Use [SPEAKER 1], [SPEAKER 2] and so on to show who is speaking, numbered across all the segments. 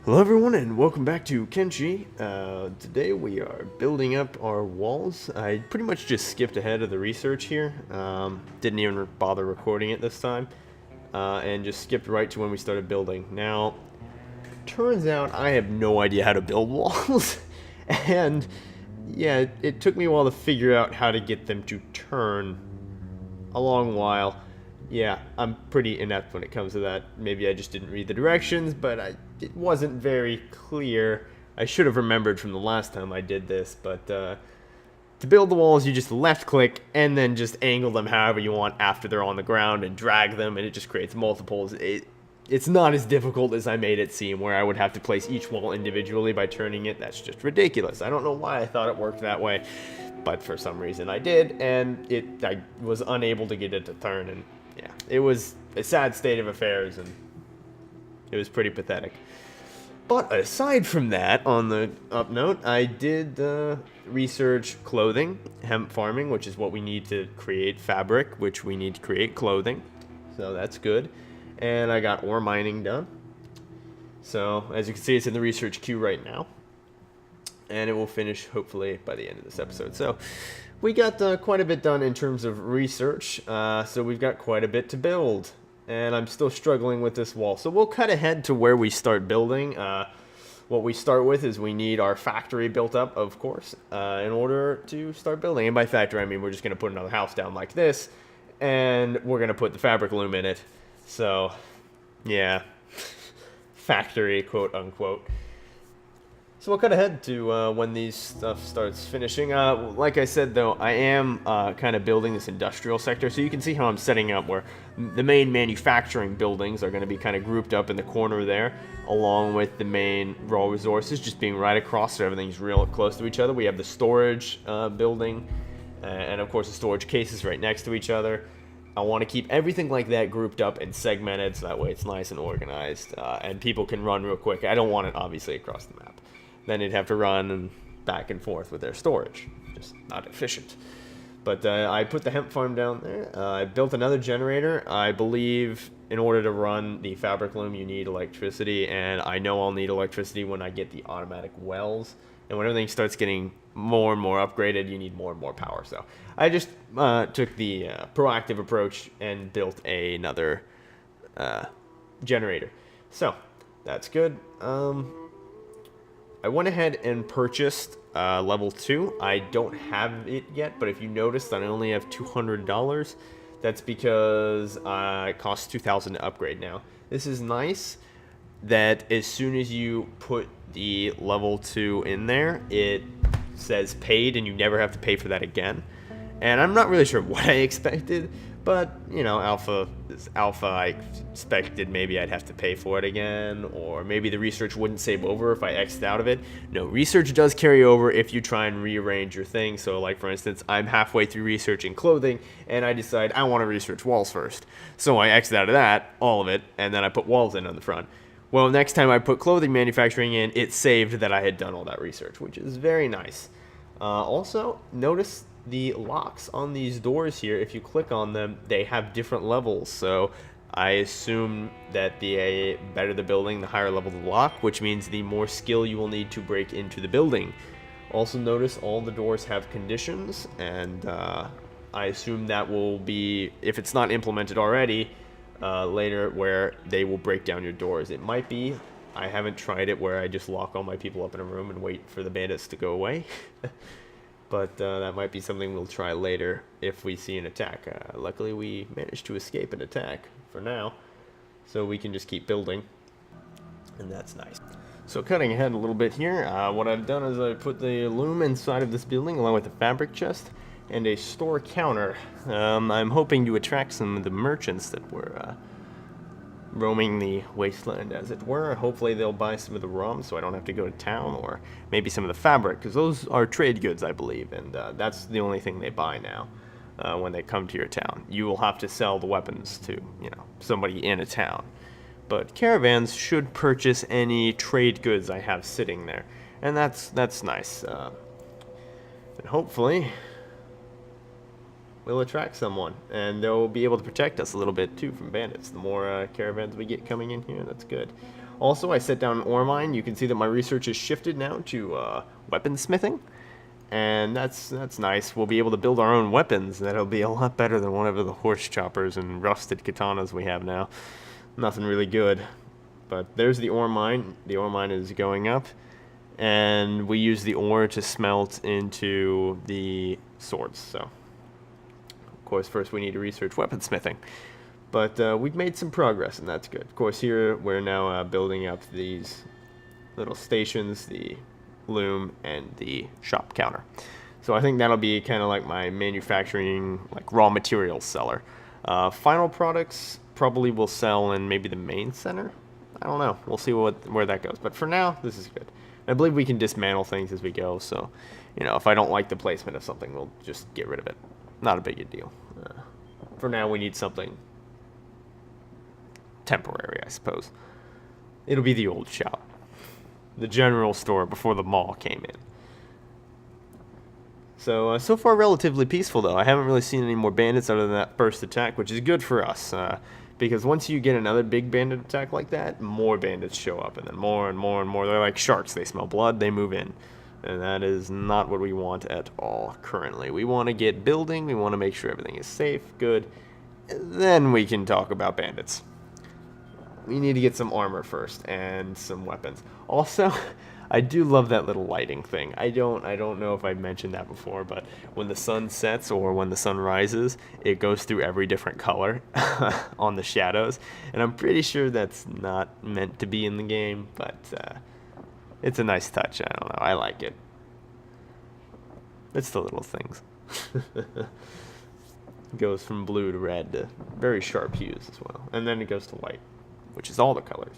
[SPEAKER 1] Hello everyone and welcome back to Kenshi. Today we are building up our walls. I pretty much just skipped ahead of the research here. Didn't even bother recording it this time. And just skipped right to when we started building. Now, turns out I have no idea how to build walls. And yeah, it took me a while to figure out how to get them to turn a long while. Yeah, I'm pretty inept when it comes to that. Maybe I just didn't read the directions, but it wasn't very clear. I should have remembered from the last time I did this, but to build the walls, you just left click and then just angle them however you want after they're on the ground and drag them, and it just creates multiples. It's not as difficult as I made it seem, where I would have to place each wall individually by turning it. That's just ridiculous. I don't know why I thought it worked that way, but for some reason I did, and I was unable to get it to turn, and yeah, it was a sad state of affairs, and it was pretty pathetic. But aside from that, on the up note, I did research clothing, hemp farming, which is what we need to create fabric, which we need to create clothing. So that's good. And I got ore mining done. So as you can see, it's in the research queue right now. And it will finish hopefully by the end of this episode. So we got quite a bit done in terms of research. So we've got quite a bit to build. And I'm still struggling with this wall. So we'll cut ahead to where we start building. What we start with is we need our factory built up, of course, in order to start building. And by factory, I mean we're just going to put another house down like this. And we're going to put the fabric loom in it. So, yeah, factory, quote unquote. So we'll cut ahead to when these stuff starts finishing. Like I said, though, I am kind of building this industrial sector, so you can see how I'm setting up where the main manufacturing buildings are going to be kind of grouped up in the corner there, along with the main raw resources just being right across, so everything's real close to each other. We have the storage building, and of course the storage cases right next to each other. I want to keep everything like that grouped up and segmented, so that way it's nice and organized, and people can run real quick. I don't want it, obviously, across the map. Then they'd have to run and back and forth with their storage. Just not efficient. But I put the hemp farm down there. I built another generator. I believe in order to run the fabric loom, you need electricity, and I know I'll need electricity when I get the automatic wells. And when everything starts getting more and more upgraded, you need more and more power. So I just took the proactive approach and built another generator. So that's good. I went ahead and purchased level 2. I don't have it yet, but if you notice that I only have $200, that's because it costs $2,000 to upgrade now. This is nice that as soon as you put the level 2 in there, it says paid and you never have to pay for that again. And I'm not really sure what I expected, but, you know, alpha is alpha. I expected maybe I'd have to pay for it again, or maybe the research wouldn't save over if I X'd out of it. No, research does carry over if you try and rearrange your thing. So, like, for instance, I'm halfway through researching clothing, and I decide I want to research walls first. So I X'd out of that, all of it, and then I put walls in on the front. Well, next time I put clothing manufacturing in, it saved that I had done all that research, which is very nice. Also, notice the locks on these doors here. If you click on them, they have different levels. So I assume that the better the building, the higher level the lock, which means the more skill you will need to break into the building. Also notice all the doors have conditions, and I assume that will be, if it's not implemented already, later where they will break down your doors. It might be. I haven't tried it where I just lock all my people up in a room and wait for the bandits to go away. But that might be something we'll try later if we see an attack. Luckily, we managed to escape an attack for now, so we can just keep building, and that's nice. So cutting ahead a little bit here, what I've done is I put the loom inside of this building along with the fabric chest and a store counter. I'm hoping to attract some of the merchants that were roaming the wasteland, as it were. Hopefully they'll buy some of the rum so I don't have to go to town, or maybe some of the fabric, because those are trade goods, I believe, and that's the only thing they buy now when they come to your town. You will have to sell the weapons to, you know, somebody in a town. But caravans should purchase any trade goods I have sitting there, and that's nice. And hopefully we'll attract someone, and they'll be able to protect us a little bit too from bandits. The more caravans we get coming in here, that's good. Also, I set down an ore mine. You can see that my research has shifted now to weaponsmithing. And that's nice. We'll be able to build our own weapons. That'll be a lot better than whatever the horse choppers and rusted katanas we have now. Nothing really good. But there's the ore mine. The ore mine is going up. And we use the ore to smelt into the swords. So, of course, first we need to research weaponsmithing. But we've made some progress, and that's good. Of course, here we're now building up these little stations, the loom and the shop counter. So I think that'll be kind of like my manufacturing, like raw materials seller. Final products probably will sell in maybe the main center. I don't know. We'll see where that goes. But for now, this is good. I believe we can dismantle things as we go. So, you know, if I don't like the placement of something, we'll just get rid of it. Not a big a deal. For now, we need something temporary, I suppose. It'll be the old shop. The general store before the mall came in. So far relatively peaceful though. I haven't really seen any more bandits other than that first attack, which is good for us. Because once you get another big bandit attack like that, more bandits show up, and then more and more and more. They're like sharks. They smell blood, they move in. And that is not what we want at all currently. We want to get building, we want to make sure everything is safe, good. Then we can talk about bandits. We need to get some armor first and some weapons. Also, I do love that little lighting thing. I don't know if I've mentioned that before, but when the sun sets or when the sun rises, it goes through every different color on the shadows. And I'm pretty sure that's not meant to be in the game, but it's a nice touch. I don't know. I like it. It's the little things. It goes from blue to red to very sharp hues as well. And then it goes to white, which is all the colors.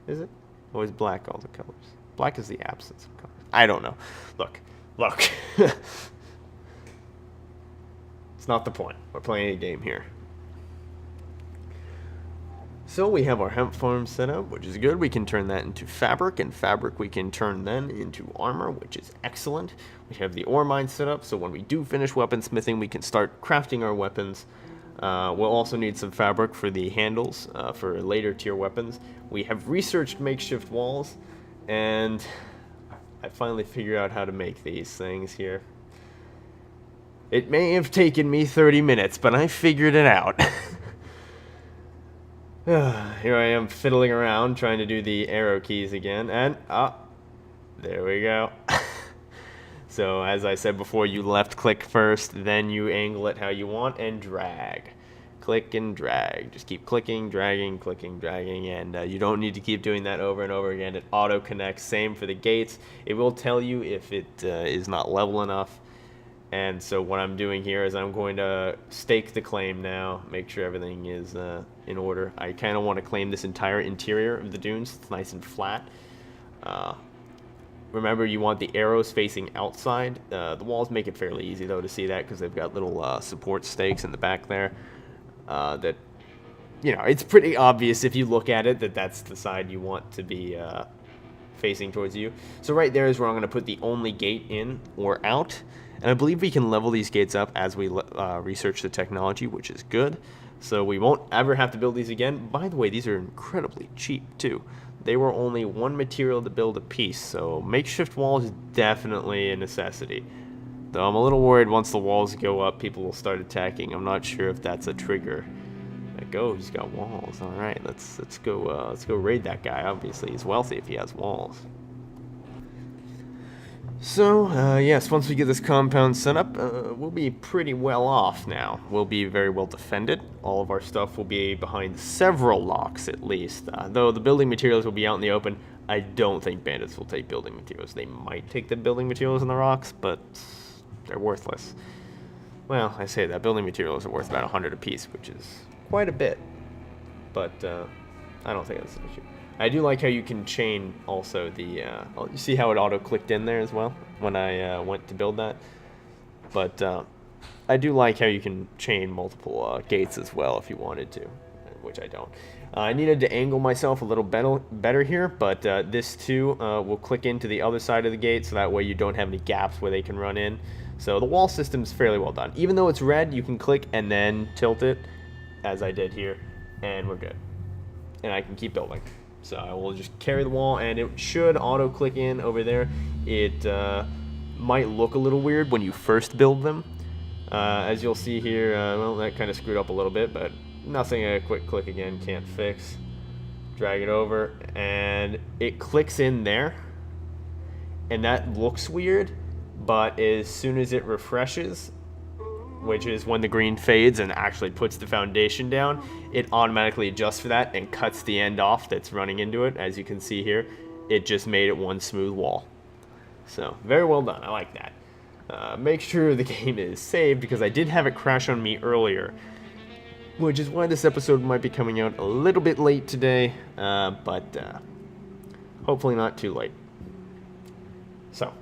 [SPEAKER 1] Is it? Or is black all the colors? Black is the absence of colors. I don't know. Look. It's not the point. We're playing a game here. So we have our hemp farm set up, which is good. We can turn that into fabric, and fabric we can turn then into armor, which is excellent. We have the ore mine set up, so when we do finish weaponsmithing, we can start crafting our weapons. We'll also need some fabric for the handles for later tier weapons. We have researched makeshift walls, and I finally figured out how to make these things here. It may have taken me 30 minutes, but I figured it out. Here I am fiddling around trying to do the arrow keys again, and there we go. So as I said before, you left click first, then you angle it how you want and drag. Click and drag. Just keep clicking, dragging, and you don't need to keep doing that over and over again. It auto connects. Same for the gates. It will tell you if it is not level enough. And so what I'm doing here is I'm going to stake the claim now, make sure everything is in order. I kind of want to claim this entire interior of the dunes. It's nice and flat. Remember, you want the arrows facing outside. The walls make it fairly easy, though, to see that because they've got little support stakes in the back there. That, you know, it's pretty obvious if you look at it that that's the side you want to be facing towards you. So right there is where I'm going to put the only gate in or out. And I believe we can level these gates up as we research the technology, which is good. So we won't ever have to build these again. By the way, these are incredibly cheap, too. They were only one material to build a piece, so makeshift walls is definitely a necessity. Though I'm a little worried once the walls go up, people will start attacking. I'm not sure if that's a trigger. Like, oh, he's got walls. All right, let's go raid that guy. Obviously, he's wealthy if he has walls. So, yes, once we get this compound set up, we'll be pretty well off now. We'll be very well defended. All of our stuff will be behind several locks, at least. Though the building materials will be out in the open, I don't think bandits will take building materials. They might take the building materials in the rocks, but they're worthless. Well, I say that. Building materials are worth about 100 apiece, which is quite a bit. But I don't think that's an issue. I do like how you can chain also the, you see how it auto-clicked in there as well when I went to build that? But I do like how you can chain multiple gates as well if you wanted to, which I don't. I needed to angle myself a little better here, but this too will click into the other side of the gate, so that way you don't have any gaps where they can run in. So the wall system is fairly well done. Even though it's red, you can click and then tilt it, as I did here, and we're good. And I can keep building. So I will just carry the wall, and it should auto-click in over there. It might look a little weird when you first build them. As you'll see here, well, that kind of screwed up a little bit, but nothing a quick click again can't fix. Drag it over, and it clicks in there, and that looks weird, but as soon as it refreshes, which is when the green fades and actually puts the foundation down, it automatically adjusts for that and cuts the end off that's running into it. As you can see here, it just made it one smooth wall. So very well done. I like that. Make sure the game is saved, because I did have it crash on me earlier, which is why this episode might be coming out a little bit late today, but hopefully not too late. So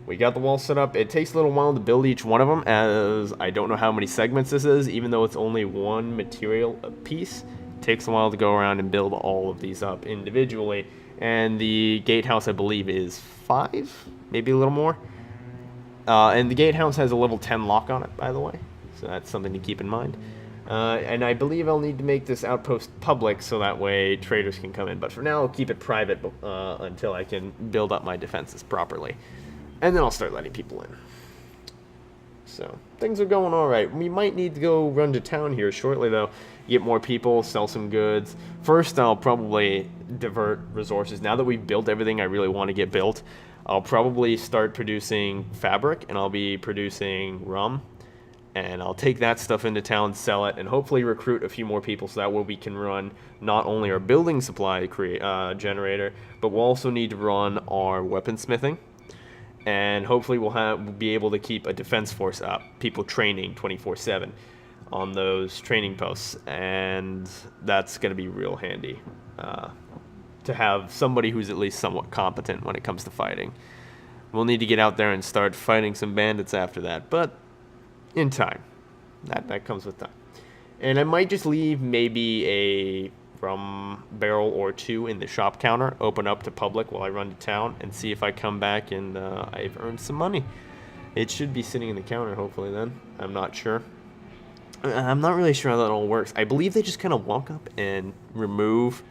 [SPEAKER 1] we got the wall set up. It takes a little while to build each one of them, as I don't know how many segments this is. Even though it's only one material a piece, it takes a while to go around and build all of these up individually. And the gatehouse, I believe, is 5, maybe a little more. And the gatehouse has a level 10 lock on it, by the way, so that's something to keep in mind. And I believe I'll need to make this outpost public, so that way traders can come in. But for now, I'll keep it private until I can build up my defenses properly. And then I'll start letting people in. So, things are going alright. We might need to go run to town here shortly, though. Get more people, sell some goods. First, I'll probably divert resources. Now that we've built everything I really want to get built, I'll probably start producing fabric, and I'll be producing rum. And I'll take that stuff into town, sell it, and hopefully recruit a few more people, so that way we can run not only our building supply generator, but we'll also need to run our weaponsmithing. And hopefully we'll be able to keep a defense force up, people training 24/7 on those training posts, and that's going to be real handy to have somebody who's at least somewhat competent when it comes to fighting. We'll need to get out there and start fighting some bandits after that, but in time. That comes with time. And I might just leave maybe a rum barrel or 2 in the shop counter, open up to public while I run to town, and see if I come back and I've earned some money. It should be sitting in the counter hopefully then. I'm not sure. I'm not really sure how that all works. I believe they just kind of walk up and remove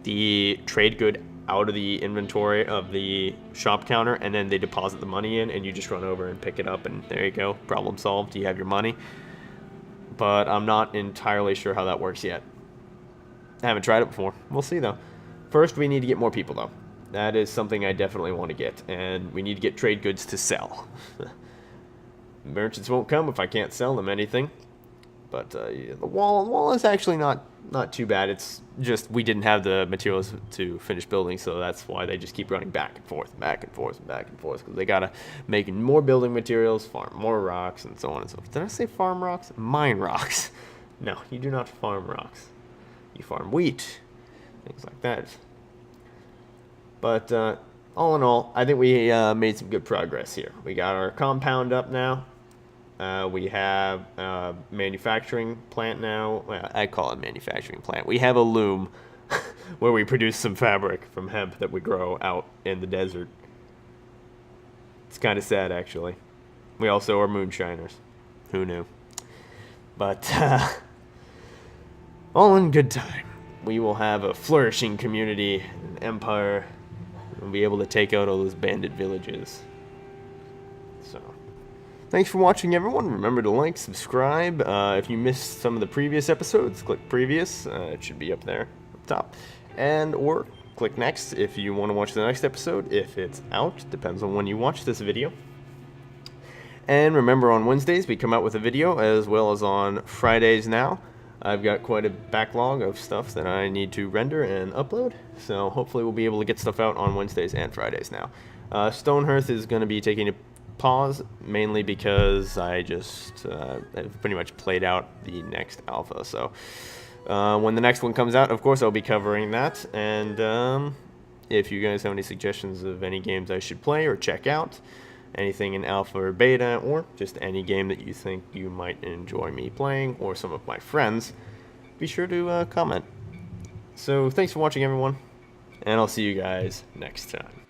[SPEAKER 1] the trade good out of the inventory of the shop counter, and then they deposit the money in, and you just run over and pick it up, and there you go, problem solved, you have your money. But I'm not entirely sure how that works yet. I haven't tried it before. We'll see though. First, we need to get more people though. That is something I definitely want to get, and we need to get trade goods to sell. Merchants won't come if I can't sell them anything. But yeah, the wall is actually not too bad. It's just we didn't have the materials to finish building, so that's why they just keep running back and forth, back and forth, and back and forth, because they gotta make more building materials, farm more rocks, and so on and so forth. Did I say farm rocks? Mine rocks. No, you do not farm rocks. You farm wheat, things like that. But all in all, I think we made some good progress here. We got our compound up now. We have a manufacturing plant now. Well, I call it a manufacturing plant. We have a loom where we produce some fabric from hemp that we grow out in the desert. It's kind of sad, actually. We also are moonshiners. Who knew? But all in good time. We will have a flourishing community, an empire. We'll be able to take out all those bandit villages. So, thanks for watching, everyone. Remember to like, subscribe. If you missed some of the previous episodes, click previous. It should be up there, up top. Or click next if you want to watch the next episode. If it's out, depends on when you watch this video. And remember, on Wednesdays we come out with a video, as well as on Fridays now. I've got quite a backlog of stuff that I need to render and upload, so hopefully we'll be able to get stuff out on Wednesdays and Fridays now. Stonehearth is going to be taking a pause, mainly because I just I've pretty much played out the next alpha, so when the next one comes out, of course I'll be covering that, and if you guys have any suggestions of any games I should play or check out, anything in alpha or beta, or just any game that you think you might enjoy me playing, or some of my friends, be sure to comment. So thanks for watching, everyone, and I'll see you guys next time.